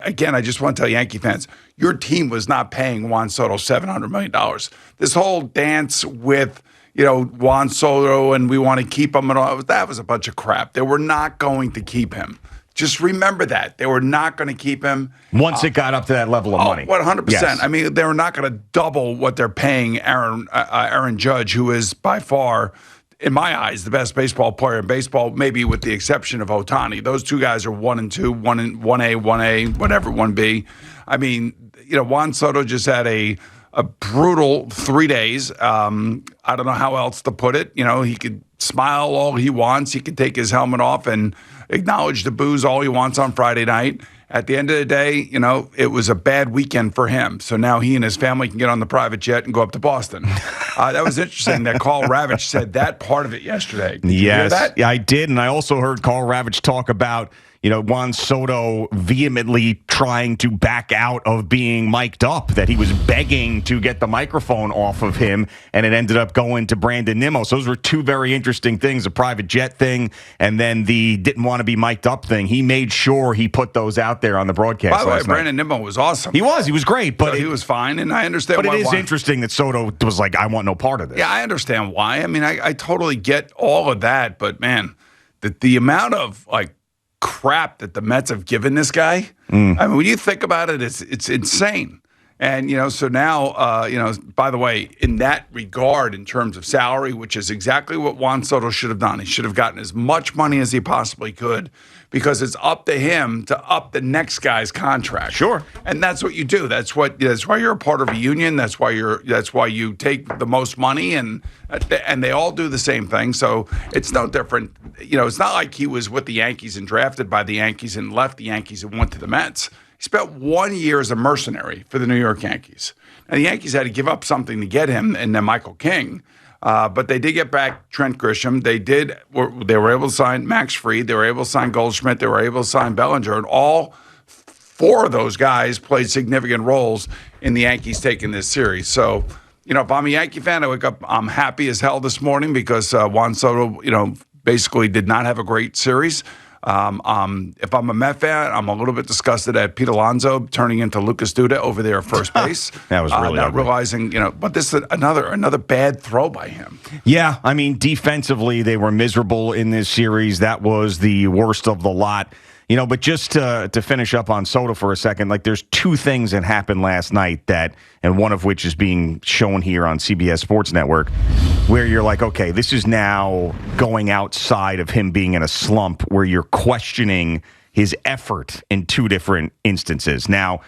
Again, I just want to tell Yankee fans, your team was not paying Juan Soto $700 million. This whole dance with, Juan Soto and we want to keep him and all, that was a bunch of crap. They were not going to keep him. Just remember that. They were not going to keep him. Once it got up to that level of money. 100%. Yes. I mean, they were not going to double what they're paying Aaron Judge, who is by far, in my eyes, the best baseball player in baseball, maybe with the exception of Ohtani. Those two guys are 1 and 2, 1A, whatever, 1B. I mean, Juan Soto just had a brutal 3 days. I don't know how else to put it. He could smile all he wants. He could take his helmet off and acknowledge the boos all he wants on Friday night. At the end of the day, it was a bad weekend for him. So now he and his family can get on the private jet and go up to Boston. That was interesting that Carl Ravitch said that part of it yesterday. Did you hear that? Yeah, I did. And I also heard Carl Ravitch talk about, Juan Soto vehemently trying to back out of being mic'd up, that he was begging to get the microphone off of him, and it ended up going to Brandon Nimmo. So those were two very interesting things, a private jet thing and then the didn't want to be mic'd up thing. He made sure he put those out there on the broadcast. By the way, Brandon Nimmo was awesome. He was great. But he was fine, and I understand why. But it is interesting that Soto was like, I want no part of this. Yeah, I understand why. I mean, I totally get all of that, but man, the amount of crap that the Mets have given this guy. I mean, when you think about it, it's insane. And, so now, by the way, in that regard, in terms of salary, which is exactly what Juan Soto should have done. He should have gotten as much money as he possibly could, because it's up to him to up the next guy's contract. Sure. And that's what you do. That's why you're a part of a union. That's why you take the most money, and they all do the same thing. So it's no different. It's not like he was with the Yankees and drafted by the Yankees and left the Yankees and went to the Mets. He spent 1 year as a mercenary for the New York Yankees. Now, the Yankees had to give up something to get him, and then Michael King. But they did get back Trent Grisham. They were able to sign Max Fried. They were able to sign Goldschmidt. They were able to sign Bellinger. And all four of those guys played significant roles in the Yankees taking this series. So, if I'm a Yankee fan, I wake up, I'm happy as hell this morning because Juan Soto, basically did not have a great series. If I'm a Met fan, I'm a little bit disgusted at Pete Alonso turning into Lucas Duda over there at first base. That was really not ugly. Realizing, but this is another bad throw by him. Yeah, I mean, defensively, they were miserable in this series. That was the worst of the lot. But just to finish up on Soto for a second, there's two things that happened last night and one of which is being shown here on CBS Sports Network, where you're like, okay, this is now going outside of him being in a slump, where you're questioning his effort in two different instances. Now,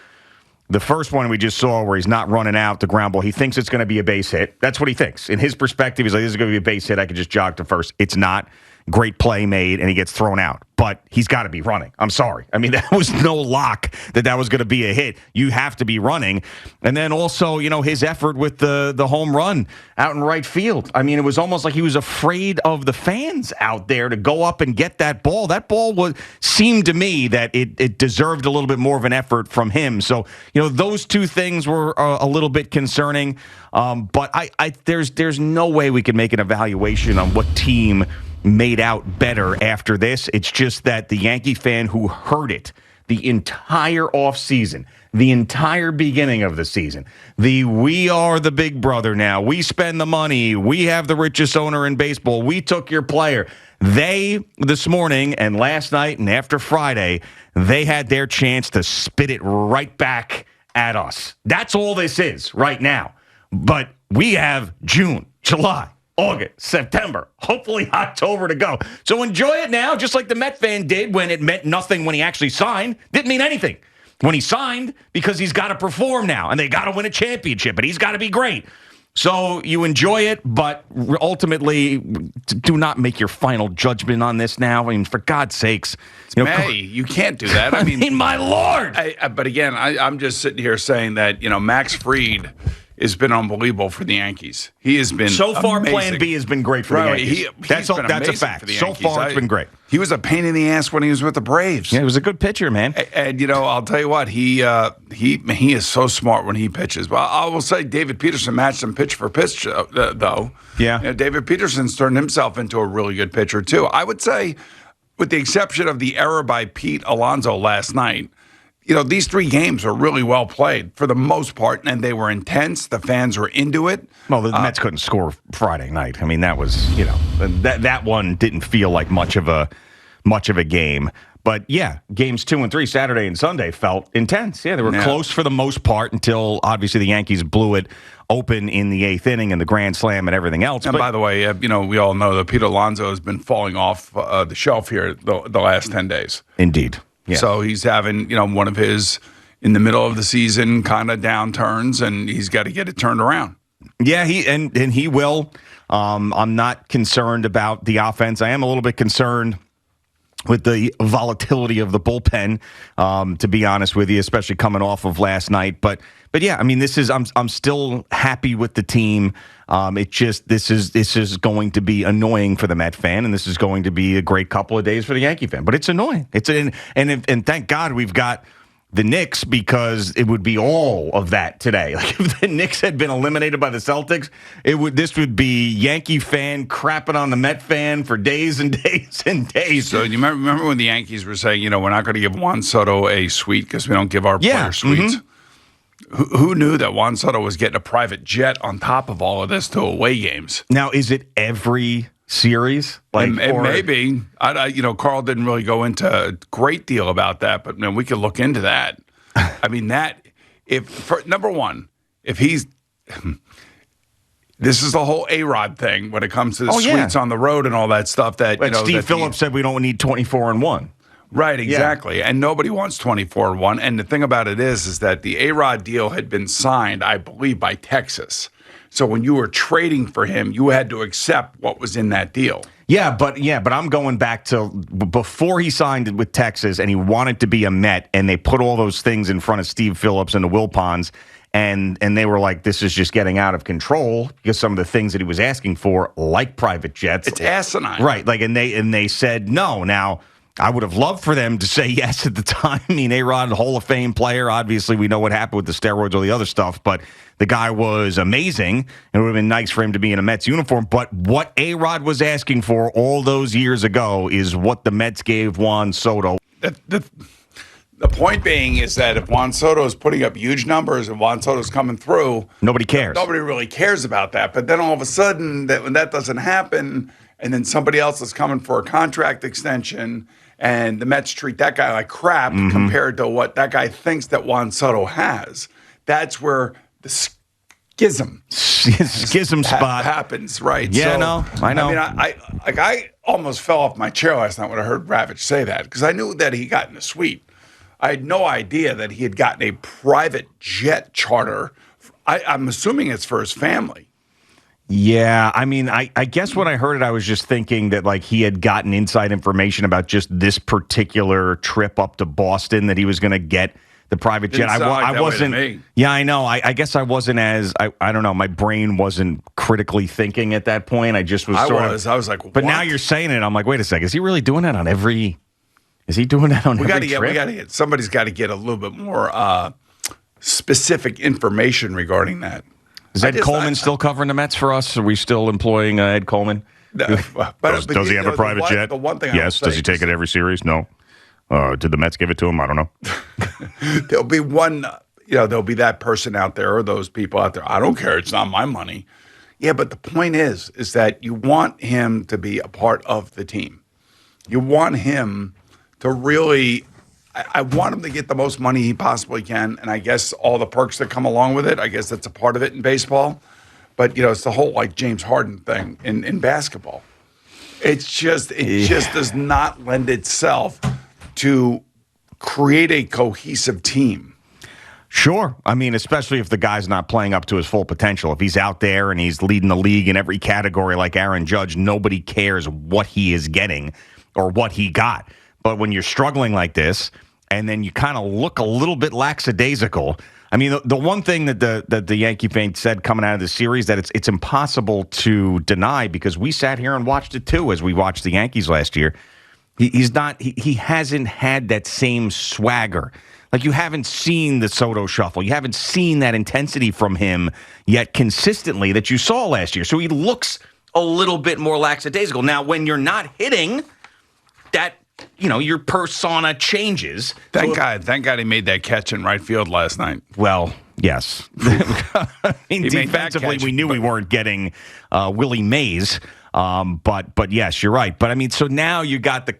the first one we just saw where he's not running out the ground ball, he thinks it's going to be a base hit. That's what he thinks. In his perspective, he's like, this is going to be a base hit. I could just jog to first. It's not. Great play made, and he gets thrown out. But he's got to be running. I'm sorry. I mean, that was no lock that was going to be a hit. You have to be running. And then also, his effort with the home run out in right field. I mean, it was almost like he was afraid of the fans out there to go up and get that ball. That ball seemed to me that it deserved a little bit more of an effort from him. So, those two things were a little bit concerning. But there's no way we can make an evaluation on what team made out better after this. It's just that the Yankee fan who heard it the entire offseason, the entire beginning of the season, we are the big brother now. We spend the money. We have the richest owner in baseball. We took your player. They, this morning and last night and after Friday, they had their chance to spit it right back at us. That's all this is right now. But we have June, July, August, September, hopefully October to go. So enjoy it now, just like the Met fan did when it meant nothing when he actually signed. Didn't mean anything when he signed, because he's got to perform now, and they got to win a championship, and he's got to be great. So you enjoy it, but ultimately, do not make your final judgment on this now. I mean, for God's sakes. You can't do that. I mean, my Lord. But again, I'm just sitting here saying that, Max Fried has been unbelievable for the Yankees. He has been so far. Amazing. Plan B has been great for the Yankees. That's a fact. So far, it's been great. He was a pain in the ass when he was with the Braves. Yeah, he was a good pitcher, man. And I'll tell you what, he is so smart when he pitches. Well, I will say David Peterson matched him pitch for pitch, though. Yeah, David Peterson's turned himself into a really good pitcher too. I would say, with the exception of the error by Pete Alonso last night, these 3 games are really well played for the most part, and they were intense. The fans were into it. Well, the Mets couldn't score Friday night. I mean, that was, that one didn't feel like much of a game. But yeah, games 2 and 3, Saturday and Sunday, felt intense. Yeah, they were close for the most part until obviously the Yankees blew it open in the 8th inning and the grand slam and everything else. And by the way, we all know that Pete Alonso has been falling off the shelf here the last 10 days. Indeed. Yeah. So he's having, one of his, in the middle of the season, kind of downturns, and he's got to get it turned around. Yeah, he will. I'm not concerned about the offense. I am a little bit concerned with the volatility of the bullpen, to be honest with you, especially coming off of last night. But yeah, I mean, I'm still happy with the team. This is going to be annoying for the Met fan, and this is going to be a great couple of days for the Yankee fan. But it's annoying. And thank God we've got the Knicks, because it would be all of that today. Like if the Knicks had been eliminated by the Celtics, this would be Yankee fan crapping on the Met fan for days and days and days. So you remember when the Yankees were saying, we're not going to give Juan Soto a suite because we don't give our players suites? Mm-hmm. Who knew that Juan Soto was getting a private jet on top of all of this to away games? Now, is it every series? It may be. Carl didn't really go into a great deal about that, but we could look into that. I mean, number one, if he's this is the whole A-Rod thing when it comes to the suites on the road and all that stuff. Steve Phillips said we don't need 24-1. Right, exactly. Yeah. And nobody wants 24-1. And the thing about it is that the A-Rod deal had been signed, I believe, by Texas. So when you were trading for him, you had to accept what was in that deal. Yeah, but I'm going back to before he signed with Texas and he wanted to be a Met, and they put all those things in front of Steve Phillips and the Wilpons, and they were like, this is just getting out of control because some of the things that he was asking for, like private jets. It's asinine. Right, and they said no. Now, I would have loved for them to say yes at the time. I mean, A-Rod, Hall of Fame player. Obviously, we know what happened with the steroids or the other stuff, but the guy was amazing, and it would have been nice for him to be in a Mets uniform. But what A-Rod was asking for all those years ago is what the Mets gave Juan Soto. The point being is that if Juan Soto is putting up huge numbers and Juan Soto's coming through, nobody cares. Nobody really cares about that. But then all of a sudden, when that doesn't happen, and then somebody else is coming for a contract extension, and the Mets treat that guy like crap compared to what that guy thinks that Juan Soto has, that's where the schism spot happens, right? Yeah, I know. I mean, I almost fell off my chair last night when I heard Ravitch say that, because I knew that he got in a suite. I had no idea that he had gotten a private jet charter. I'm assuming it's for his family. Yeah, I mean, I guess when I heard it, I was just thinking that he had gotten inside information about just this particular trip up to Boston, that he was going to get the private jet. I wasn't. Yeah, I know. I guess I wasn't as I don't know. My brain wasn't critically thinking at that point. I just was. I was like, but now you're saying it. I'm like, wait a second. Is he really doing that on every? Is he doing that on every trip? We got to get. Somebody's got to get a little bit more specific information regarding that. Is Ed Coleman still covering the Mets for us? Are we still employing Ed Coleman? Does he have a private jet? The one thing yes. Does he take it every series? No. Did the Mets give it to him? I don't know. There'll be one, there'll be that person out there or those people out there. I don't care. It's not my money. Yeah, but the point is that you want him to be a part of the team. You want him to really, I want him to get the most money he possibly can. And I guess all the perks that come along with it, I guess that's a part of it in baseball. But, it's the whole James Harden thing in basketball. It just does not lend itself to create a cohesive team. Sure. I mean, especially if the guy's not playing up to his full potential. If he's out there and he's leading the league in every category like Aaron Judge, nobody cares what he is getting or what he got. But when you're struggling like this, and then you kind of look a little bit lackadaisical. I mean, the one thing that the Yankee fan said coming out of the series that it's impossible to deny, because we sat here and watched it too as we watched the Yankees last year. He hasn't had that same swagger. Like, you haven't seen the Soto shuffle. You haven't seen that intensity from him yet consistently that you saw last year. So he looks a little bit more lackadaisical. Now, when you're not hitting, that your persona changes. Thank God he made that catch in right field last night. Well, yes. I mean, defensively, we knew we weren't getting Willie Mays. But yes, you're right. But I mean, so now you got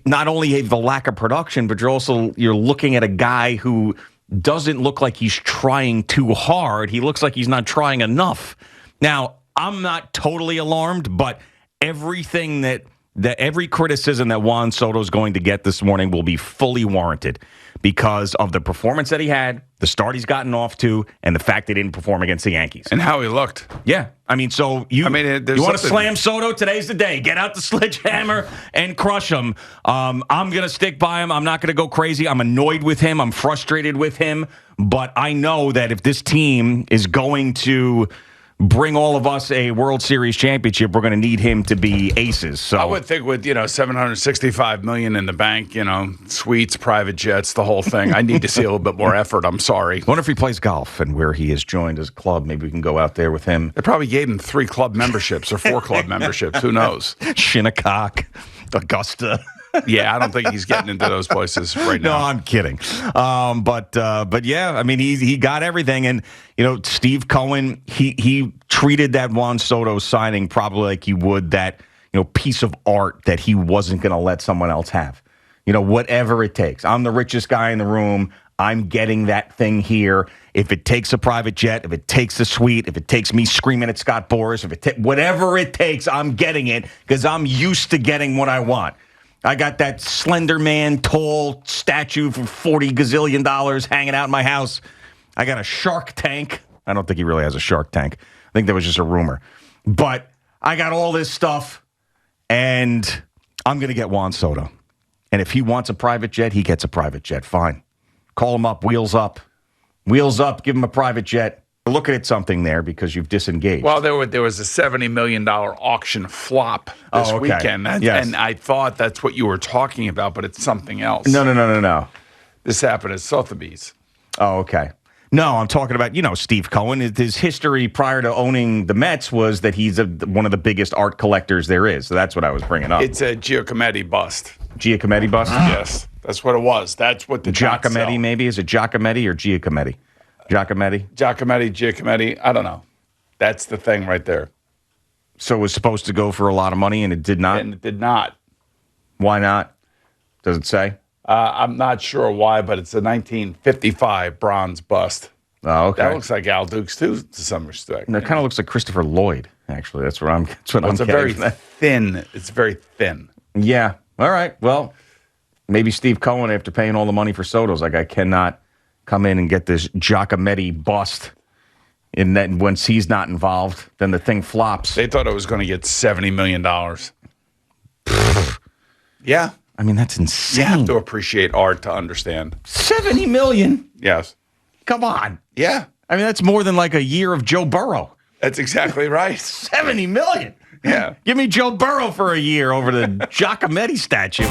not only the lack of production, but you're looking at a guy who doesn't look like he's trying too hard. He looks like he's not trying enough. Now, I'm not totally alarmed, but everything every criticism that Juan Soto is going to get this morning will be fully warranted because of the performance that he had, the start he's gotten off to, and the fact they didn't perform against the Yankees. And how he looked. Yeah. I mean, so you want to slam Soto? Today's the day. Get out the sledgehammer and crush him. I'm going to stick by him. I'm not going to go crazy. I'm annoyed with him. I'm frustrated with him. But I know that if this team is going to bring all of us a World Series championship, we're going to need him to be aces. So I would think with $765 million in the bank, suites, private jets, the whole thing. I need to see a little bit more effort. I'm sorry. Wonder if he plays golf and where he has joined his club. Maybe we can go out there with him. They probably gave him 3 club memberships or 4 club memberships. Who knows? Shinnecock, Augusta. Yeah, I don't think he's getting into those places right now. No, I'm kidding. But yeah, I mean, he got everything, and Steve Cohen, he treated that Juan Soto signing probably like he would that piece of art that he wasn't going to let someone else have. Whatever it takes. I'm the richest guy in the room. I'm getting that thing here. If it takes a private jet, if it takes a suite, if it takes me screaming at Scott Boras, whatever it takes, I'm getting it because I'm used to getting what I want. I got that Slender Man tall statue for $40 gazillion hanging out in my house. I got a shark tank. I don't think he really has a shark tank. I think that was just a rumor. But I got all this stuff, and I'm going to get Juan Soto. And if he wants a private jet, he gets a private jet. Fine. Call him up. Wheels up. Wheels up. Give him a private jet. Looking at something there because you've disengaged. Well, there was a $70 million auction flop this weekend. Yes. And I thought that's what you were talking about, but it's something else. No. This happened at Sotheby's. Oh, okay. No, I'm talking about, Steve Cohen. His history prior to owning the Mets was that he's one of the biggest art collectors there is. So that's what I was bringing up. It's a Giacometti bust. Giacometti bust? Yes, that's what it was. That's what the Giacometti, maybe? Is it Giacometti or Giacometti? Giacometti, I don't know. That's the thing right there. So it was supposed to go for a lot of money, and it did not? And it did not. Why not? Does it say? I'm not sure why, but it's a 1955 bronze bust. Oh, okay. That looks like Al Dukes, too, to some respect. No, it kind of looks like Christopher Lloyd, actually. That's what I'm getting. It's very thin. Yeah. All right. Well, maybe Steve Cohen, after paying all the money for Soto's, I cannot come in and get this Giacometti bust. And then once he's not involved, then the thing flops. They thought it was going to get $70 million. Yeah. I mean, that's insane. You have to appreciate art to understand. $70 million? Yes. Come on. Yeah. I mean, that's more than like a year of Joe Burrow. That's exactly right. $70 million. Yeah. Give me Joe Burrow for a year over the Giacometti statue.